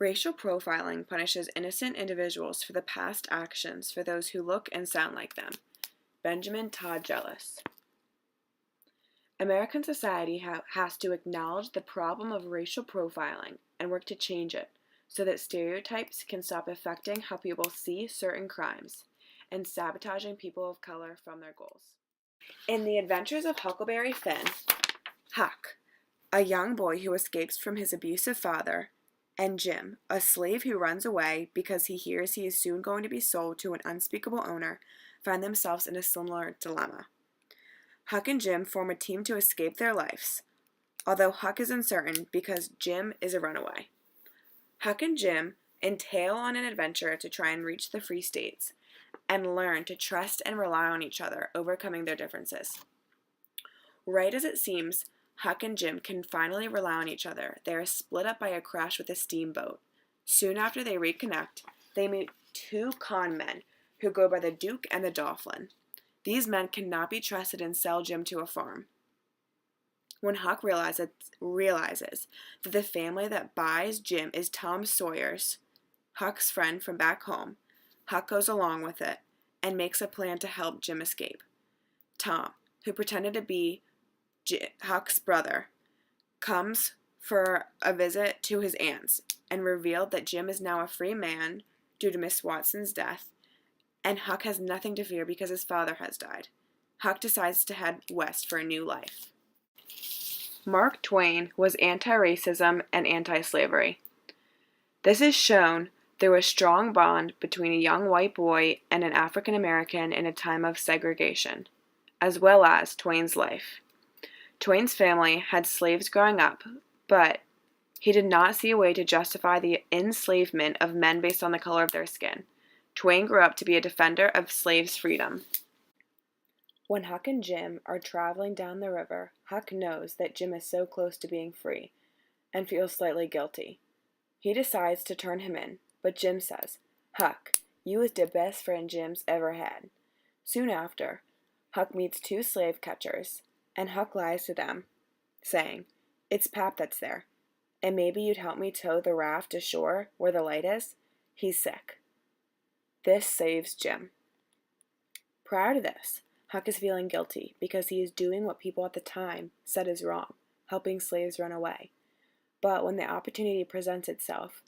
Racial profiling punishes innocent individuals for the past actions for those who look and sound like them. Benjamin Todd Jealous. American society has to acknowledge the problem of racial profiling and work to change it so that stereotypes can stop affecting how people see certain crimes and sabotaging people of color from their goals. In The Adventures of Huckleberry Finn, Huck, a young boy who escapes from his abusive father, and Jim, a slave who runs away because he hears he is soon going to be sold to an unspeakable owner, find themselves in a similar dilemma. Huck and Jim form a team to escape their lives, although Huck is uncertain because Jim is a runaway. Huck and Jim entail on an adventure to try and reach the Free States and learn to trust and rely on each other, overcoming their differences. Right as it seems, Huck and Jim can finally rely on each other. They are split up by a crash with a steamboat. Soon after they reconnect, they meet two con men who go by the Duke and the Dolphin. These men cannot be trusted and sell Jim to a farm. When Huck realizes that the family that buys Jim is Tom Sawyer's, Huck's friend from back home, Huck goes along with it and makes a plan to help Jim escape. Tom, who pretended to be Huck's brother, comes for a visit to his aunts and revealed that Jim is now a free man due to Miss Watson's death, and Huck has nothing to fear because his father has died. Huck decides to head west for a new life. Mark Twain was anti-racism and anti-slavery. This is shown through a strong bond between a young white boy and an African American in a time of segregation, as well as Twain's life. Twain's family had slaves growing up, but he did not see a way to justify the enslavement of men based on the color of their skin. Twain grew up to be a defender of slaves' freedom. When Huck and Jim are traveling down the river, Huck knows that Jim is so close to being free and feels slightly guilty. He decides to turn him in, but Jim says, "Huck, you is the best friend Jim's ever had." Soon after, Huck meets two slave catchers, and Huck lies to them, saying, "It's Pap that's there, and maybe you'd help me tow the raft to shore where the light is? He's sick." This saves Jim. Prior to this, Huck is feeling guilty because he is doing what people at the time said is wrong, helping slaves run away. But when the opportunity presents itself,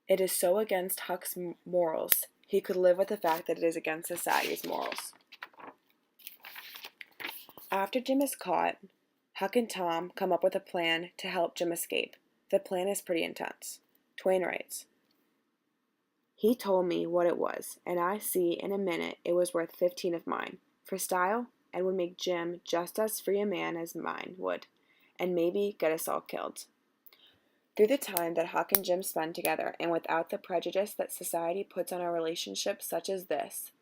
it is so against Huck's morals, he could live with the fact that it is against society's morals. After Jim is caught, Huck and Tom come up with a plan to help Jim escape. The plan is pretty intense. Twain writes, "He told me what it was, and I see in a minute it was worth 15 of mine, for style, and would make Jim just as free a man as mine would, and maybe get us all killed." Through the time that Huck and Jim spend together, and without the prejudice that society puts on a relationship such as this,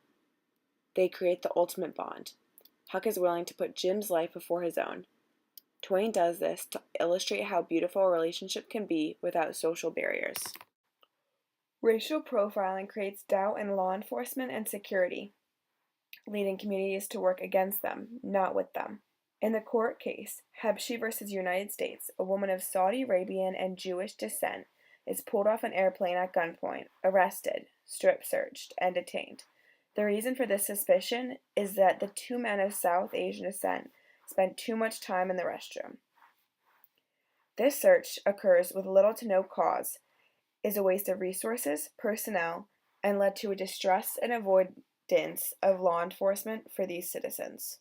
they create the ultimate bond. Huck is willing to put Jim's life before his own. Twain does this to illustrate how beautiful a relationship can be without social barriers. Racial profiling creates doubt in law enforcement and security, leading communities to work against them, not with them. In the court case, Hebshi versus United States, a woman of Saudi Arabian and Jewish descent is pulled off an airplane at gunpoint, arrested, strip-searched, and detained. The reason for this suspicion is that the two men of South Asian descent spent too much time in the restroom. This search occurs with little to no cause, is a waste of resources, personnel, and led to a distrust and avoidance of law enforcement for these citizens.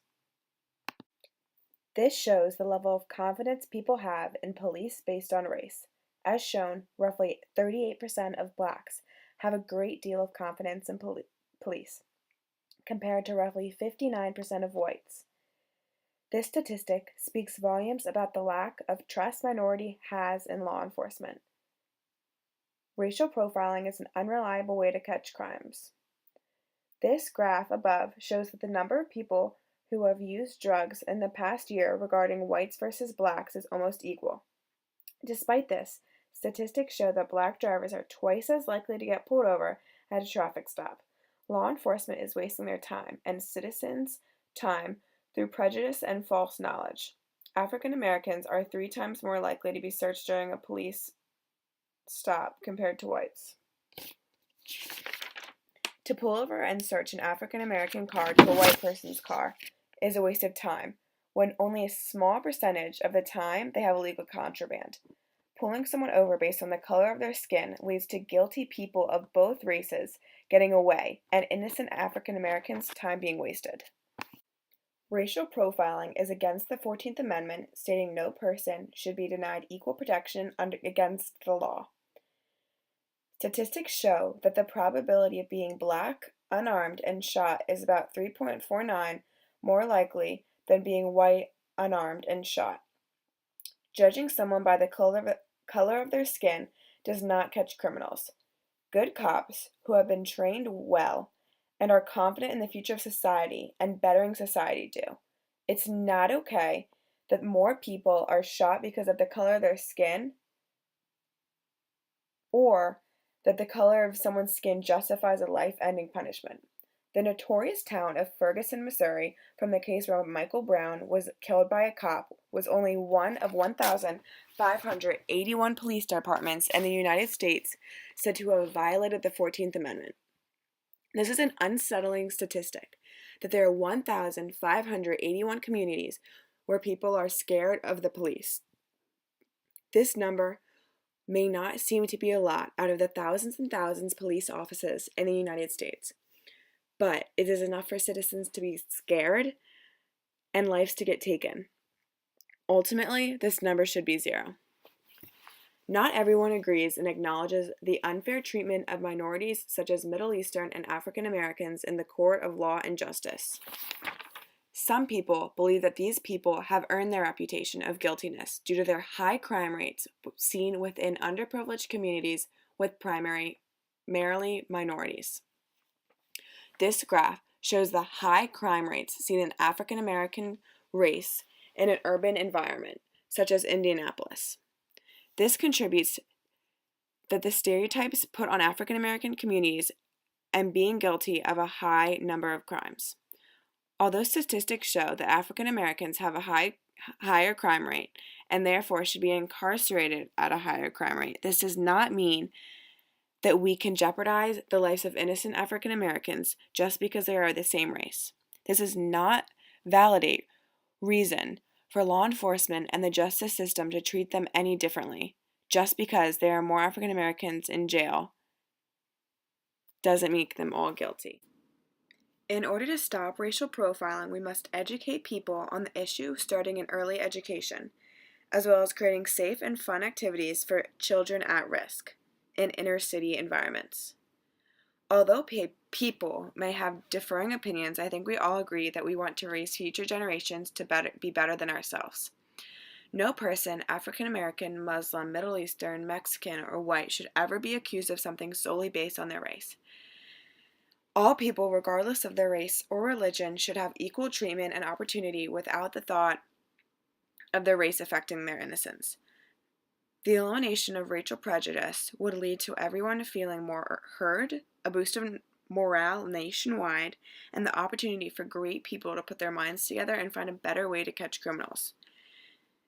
This shows the level of confidence people have in police based on race. As shown, roughly 38% of blacks have a great deal of confidence in police, compared to roughly 59% of whites. This statistic speaks volumes about the lack of trust minority has in law enforcement. Racial profiling is an unreliable way to catch crimes. This graph above shows that the number of people who have used drugs in the past year regarding whites versus blacks is almost equal. Despite this, statistics show that black drivers are twice as likely to get pulled over at a traffic stop. Law enforcement is wasting their time and citizens' time through prejudice and false knowledge. African Americans are 3 times more likely to be searched during a police stop compared to whites. To pull over and search an African American car to a white person's car is a waste of time, when only a small percentage of the time they have illegal contraband. Pulling someone over based on the color of their skin leads to guilty people of both races getting away and innocent African Americans' time being wasted. Racial profiling is against the 14th Amendment, stating no person should be denied equal protection against the law. Statistics show that the probability of being black, unarmed, and shot is about 3.49 more likely than being white, unarmed, and shot. Judging someone by the color of their skin does not catch criminals. Good cops who have been trained well and are confident in the future of society and bettering society do. It's not okay that more people are shot because of the color of their skin, or that the color of someone's skin justifies a life-ending punishment. The notorious town of Ferguson, Missouri, from the case where Michael Brown was killed by a cop, was only one of 1,581 police departments in the United States said to have violated the 14th Amendment. This is an unsettling statistic, that there are 1,581 communities where people are scared of the police. This number may not seem to be a lot out of the thousands and thousands of police offices in the United States, but it is enough for citizens to be scared and lives to get taken. Ultimately, this number should be 0. Not everyone agrees and acknowledges the unfair treatment of minorities such as Middle Eastern and African Americans in the court of law and justice. Some people believe that these people have earned their reputation of guiltiness due to their high crime rates seen within underprivileged communities with primarily minorities. This graph shows the high crime rates seen in African American race in an urban environment, such as Indianapolis. This contributes that the stereotypes put on African American communities and being guilty of a high number of crimes. Although statistics show that African Americans have a higher crime rate and therefore should be incarcerated at a higher crime rate, this does not mean that we can jeopardize the lives of innocent African Americans just because they are the same race. This does not validate reason for law enforcement and the justice system to treat them any differently. Just because there are more African Americans in jail doesn't make them all guilty. In order to stop racial profiling, we must educate people on the issue starting in early education, as well as creating safe and fun activities for children at risk in inner city environments. Although people may have differing opinions, I think we all agree that we want to raise future generations to be better than ourselves. No person, African American, Muslim, Middle Eastern, Mexican, or white, should ever be accused of something solely based on their race. All people, regardless of their race or religion, should have equal treatment and opportunity without the thought of their race affecting their innocence. The elimination of racial prejudice would lead to everyone feeling more heard, a boost of morale nationwide, and the opportunity for great people to put their minds together and find a better way to catch criminals.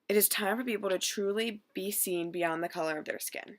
It is time for people to truly be seen beyond the color of their skin.